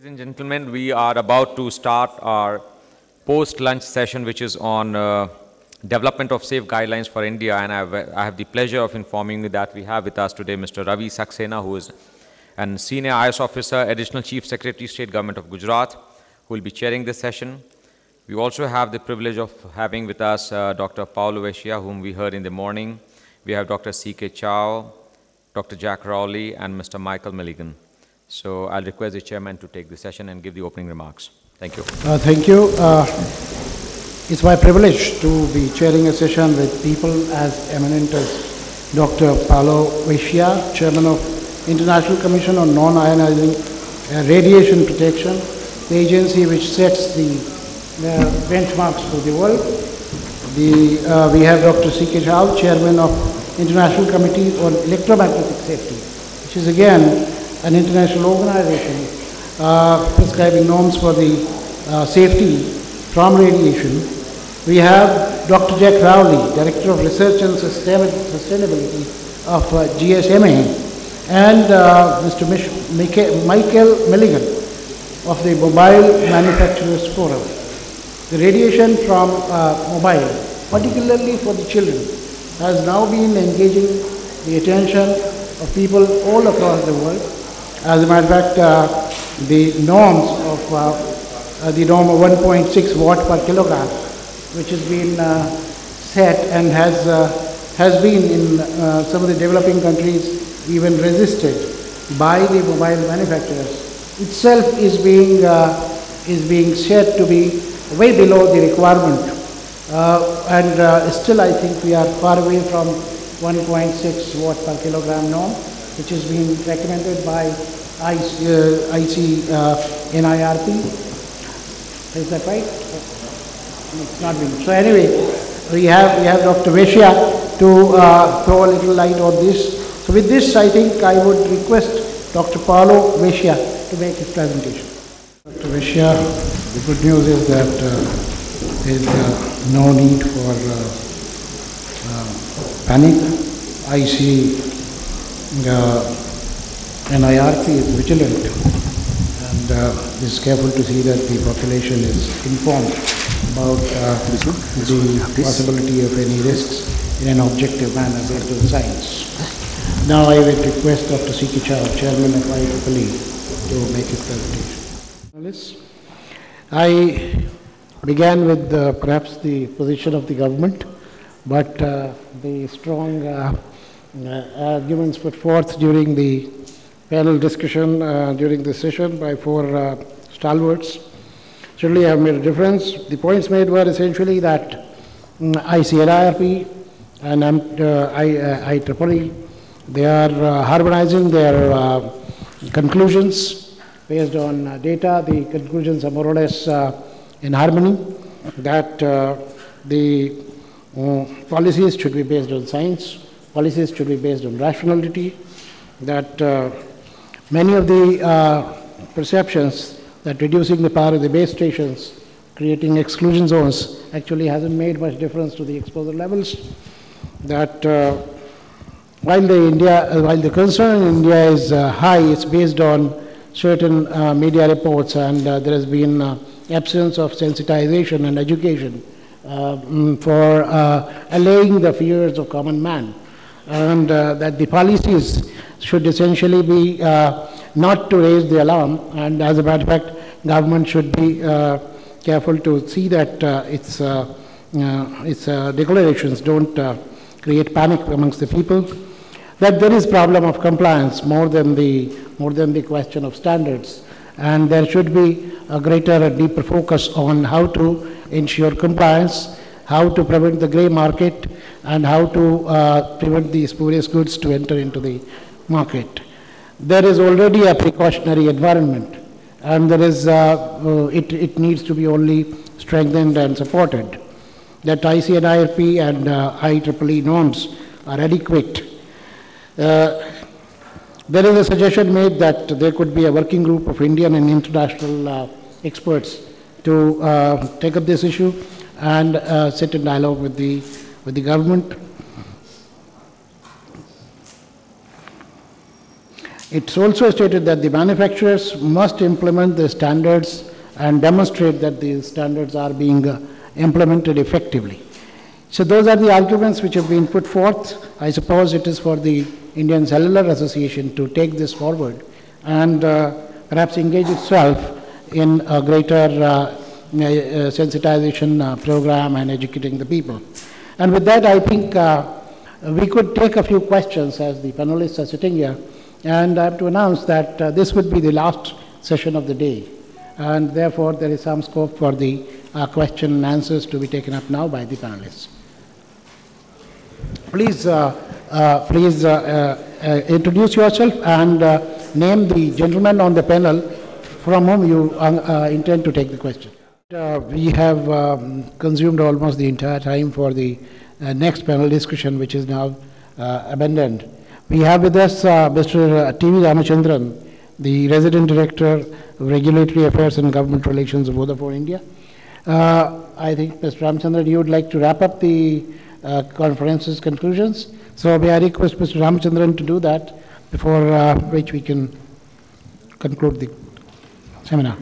Ladies and gentlemen, we are about to start our post-lunch session, which is on development of safe guidelines for India. And I have the pleasure of informing you that we have with us today Mr. Ravi Saxena, who is a senior IS officer, Additional Chief Secretary, State Government of Gujarat, who will be chairing this session. We also have the privilege of having with us Dr. Paulo Vechia, whom we heard in the morning. We have Dr. C.K. Chow, Dr. Jack Rowley, and Mr. Michael Milligan. So I'll request the chairman to take the session and give the opening remarks. Thank you. Thank you. It's my privilege to be chairing a session with people as eminent as Dr. Paulo Vechia, Chairman of International Commission on Non-Ionizing Radiation Protection, the agency which sets the benchmarks for the world. We have Dr. C.K. Chow, Chairman of International Committee on Electromagnetic Safety, which is again an international organization prescribing norms for the safety from radiation. We have Dr. Jack Rowley, Director of Research and Sustainability of GSMA, and Mr. Michael Milligan of the Mobile Manufacturers Forum. The radiation from mobile, particularly for the children, has now been engaging the attention of people all across the world. As a matter of fact, the norms of the norm of 1.6 watt per kilogram, which has been set and has been in some of the developing countries even resisted by the mobile manufacturers, itself is being said to be way below the requirement, and still I think we are far away from 1.6 watt per kilogram norm, which is being recommended by NIRP. Is that right? It's not being. So anyway, we have Dr. Vechia to throw a little light on this. So with this, I think I would request Dr. Paulo Vechia to make his presentation. Dr. Vechia, the good news is that there is no need for panic. I see NIRP is vigilant and is careful to see that the population is informed about the possibility of any risks in an objective manner based on science. Now I would request Dr. C.K. Chow, Chairman of IEEE, to make his presentation. I began with perhaps the position of the government, but the strong arguments put forth during the panel discussion during the session by four stalwarts certainly have made a difference. The points made were essentially that ICNIRP and IEEE, they are harmonizing their conclusions based on data. The conclusions are more or less in harmony, that the policies should be based on science, policies should be based on rationality, that many of the perceptions that reducing the power of the base stations, creating exclusion zones, actually hasn't made much difference to the exposure levels, that while the concern in India is high, it's based on certain media reports, and there has been absence of sensitization and education for allaying the fears of common man, and that the policies should essentially be not to raise the alarm, and as a matter of fact, government should be careful to see that its declarations don't create panic amongst the people, that there is problem of compliance more than the question of standards, and there should be a greater and deeper focus on how to ensure compliance, how to prevent the grey market, and how to prevent the spurious goods to enter into the market. There is already a precautionary environment, and there is it needs to be only strengthened and supported. That ICNIRP and IEEE norms are adequate. There is a suggestion made that there could be a working group of Indian and international experts to take up this issue and sit in dialogue with the government. It's also stated that the manufacturers must implement the standards and demonstrate that these standards are being implemented effectively. So those are the arguments which have been put forth. I suppose it is for the Indian Cellular Association to take this forward and perhaps engage itself in a greater sensitization program and educating the people. And with that, I think we could take a few questions as the panelists are sitting here. And I have to announce that this would be the last session of the day. And therefore, there is some scope for the question and answers to be taken up now by the panelists. Please, introduce yourself and name the gentleman on the panel from whom you intend to take the question. We have consumed almost the entire time for the next panel discussion, which is now abandoned. We have with us Mr. T.V. Ramachandran, the Resident Director of Regulatory Affairs and Government Relations of Vodafone India. I think, Mr. Ramachandran, you would like to wrap up the conference's conclusions. So may I request Mr. Ramachandran to do that, before which we can conclude the seminar.